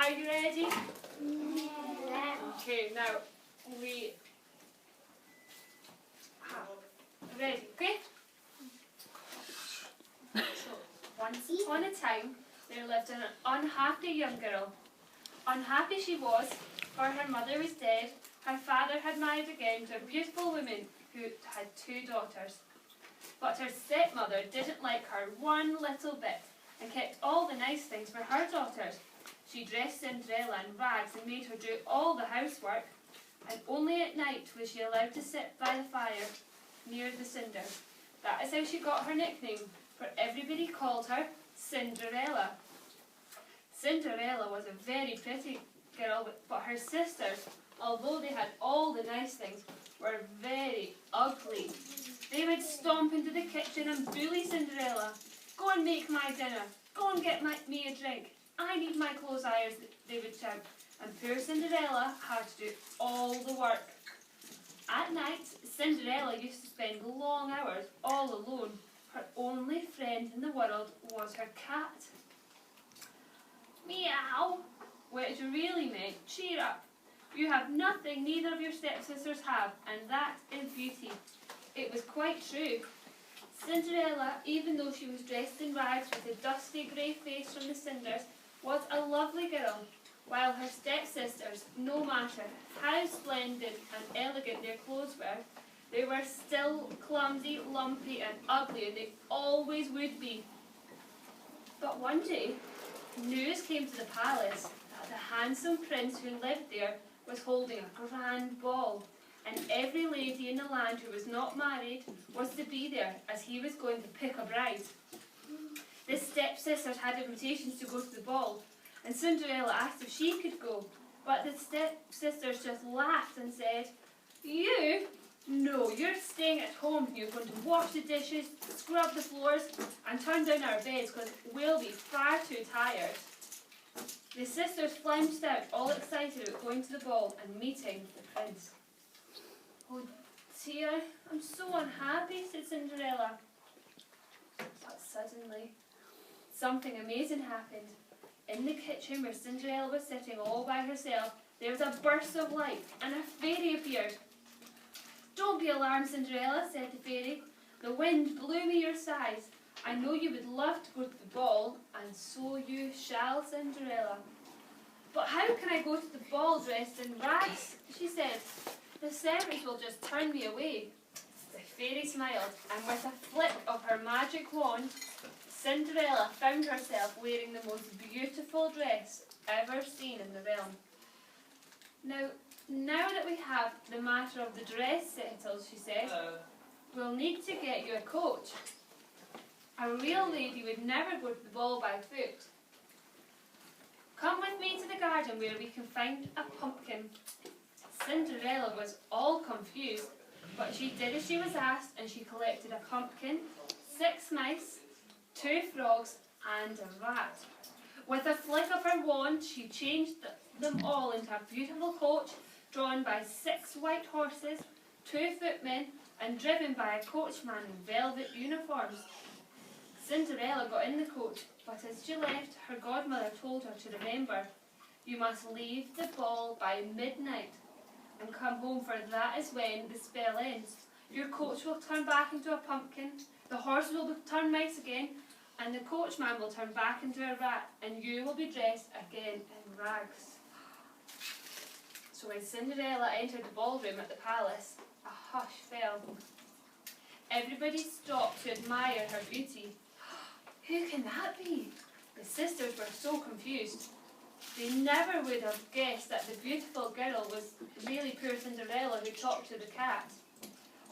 Are you ready? Yeah. Okay, now we have ready, okay? So, once upon a time, there lived an unhappy young girl. Unhappy she was, for her mother was dead, her father had married again to a beautiful woman who had 2 daughters. But her stepmother didn't like her one little bit and kept all the nice things for her daughters. She dressed Cinderella in rags and made her do all the housework, and only at night was she allowed to sit by the fire near the cinders. That is how she got her nickname, for everybody called her Cinderella. Cinderella was a very pretty girl, but her sisters, although they had all the nice things, were very ugly. They would stomp into the kitchen and bully Cinderella. Go and make my dinner. Go and get me a drink. I need my clothes ironed, they would shout. And poor Cinderella had to do all the work. At night, Cinderella used to spend long hours all alone. Her only friend in the world was her cat. Meow, which really meant cheer up. You have nothing neither of your stepsisters have, and that is beauty. It was quite true. Cinderella, even though she was dressed in rags with a dusty grey face from the cinders, was a lovely girl, while her stepsisters, no matter how splendid and elegant their clothes were, they were still clumsy, lumpy and ugly, and they always would be. But one day, news came to the palace that the handsome prince who lived there was holding a grand ball, and every lady in the land who was not married was to be there, as he was going to pick a bride. The stepsisters had invitations to go to the ball, and Cinderella asked if she could go, but the stepsisters just laughed and said, "You? No, you're staying at home. You're going to wash the dishes, scrub the floors, and turn down our beds because we'll be far too tired." The sisters flounced out, all excited about going to the ball and meeting the prince. "Oh dear, I'm so unhappy," said Cinderella. But suddenly, something amazing happened. In the kitchen where Cinderella was sitting all by herself, there was a burst of light, and a fairy appeared. "Don't be alarmed, Cinderella," said the fairy. "The wind blew me your size. I know you would love to go to the ball, and so you shall, Cinderella." "But how can I go to the ball dressed in rags?" she said. "The servants will just turn me away." The fairy smiled, and with a flick of her magic wand, Cinderella found herself wearing the most beautiful dress ever seen in the realm. Now that we have the matter of the dress settled," she said, "we'll need to get you a coach. A real lady would never go to the ball by foot. Come with me to the garden where we can find a pumpkin." Cinderella was all confused, but she did as she was asked, and she collected a pumpkin, 6 mice, 2 frogs, and a rat. With a flick of her wand, she changed them all into a beautiful coach, drawn by 6 white horses, 2 footmen, and driven by a coachman in velvet uniforms. Cinderella got in the coach, but as she left, her godmother told her to remember, "You must leave the ball by midnight and come home, for that is when the spell ends. Your coach will turn back into a pumpkin, the horses will turn mice again, and the coachman will turn back into a rat, and you will be dressed again in rags." So when Cinderella entered the ballroom at the palace, a hush fell. Everybody stopped to admire her beauty. "Who can that be?" The sisters were so confused. They never would have guessed that the beautiful girl was really poor Cinderella who talked to the cat.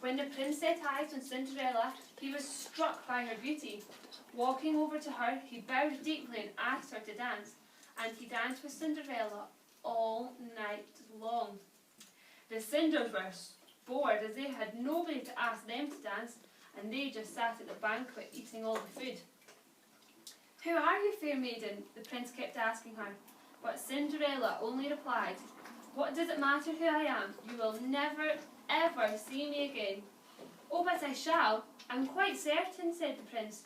When the prince set eyes on Cinderella, he was struck by her beauty. Walking over to her, he bowed deeply and asked her to dance, and he danced with Cinderella all night long. The cinders were bored, as they had nobody to ask them to dance, and they just sat at the banquet eating all the food. "Who are you, fair maiden?" the prince kept asking her, but Cinderella only replied, "What does it matter who I am? You will never, ever see me again." "Oh, but I shall, I'm quite certain," said the prince.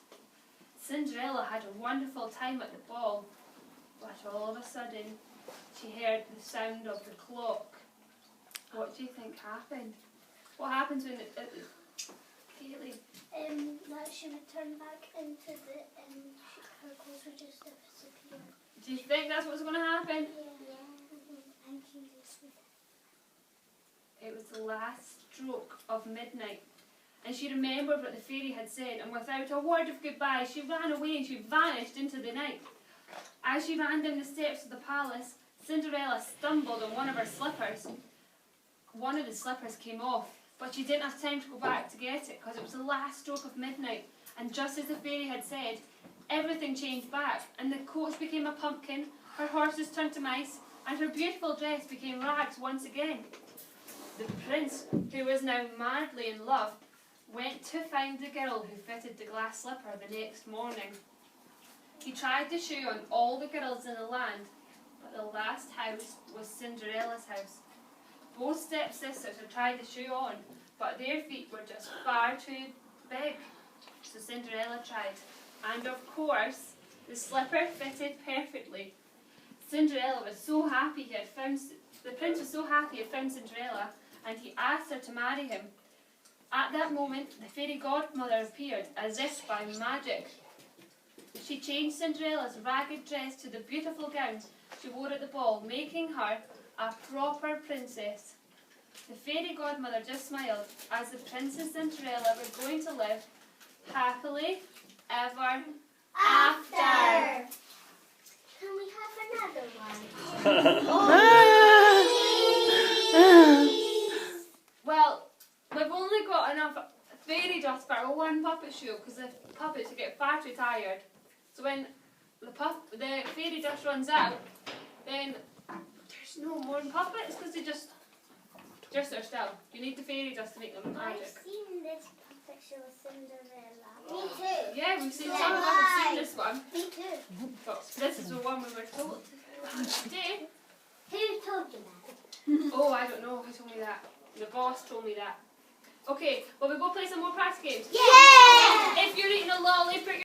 Cinderella had a wonderful time at the ball, but all of a sudden she heard the sound of the clock. What do you think happened? What happens when Kaylee? That she would turn back into the, her clothes would just disappear. Do you think that's what's going to happen? Yeah. And she just would. It was the last stroke of midnight, and she remembered what the fairy had said, and without a word of goodbye, she ran away and she vanished into the night. As she ran down the steps of the palace, Cinderella stumbled on one of her slippers. One of the slippers came off, but she didn't have time to go back to get it because it was the last stroke of midnight, and just as the fairy had said, everything changed back, and the coach became a pumpkin, her horses turned to mice, and her beautiful dress became rags once again. The prince, who was now madly in love, went to find the girl who fitted the glass slipper the next morning. He tried to shoe on all the girls in the land, but the last house was Cinderella's house. Both stepsisters had tried to shoe on, but their feet were just far too big. So Cinderella tried, and of course, the slipper fitted perfectly. Cinderella was so happy the prince was so happy he had found Cinderella, and he asked her to marry him. At that moment, the fairy godmother appeared, as if by magic. She changed Cinderella's ragged dress to the beautiful gown she wore at the ball, making her a proper princess. The fairy godmother just smiled, as the Princess Cinderella were going to live happily ever after. Can we have another one? Well, we've only got enough fairy dust for one puppet show because the puppets will get far too tired. So when the fairy dust runs out, then there's no more puppets because they just are still. You need the fairy dust to make them magic. I've seen this puppet show of Cinderella. Me too. Yeah, we've seen some of us have seen this one. Me too. But this is the one we were told to do. Who told you that? Oh, I don't know who told me that. The boss told me that. Okay, well we go play some more practice games. Yeah! If you're eating a lolly, put your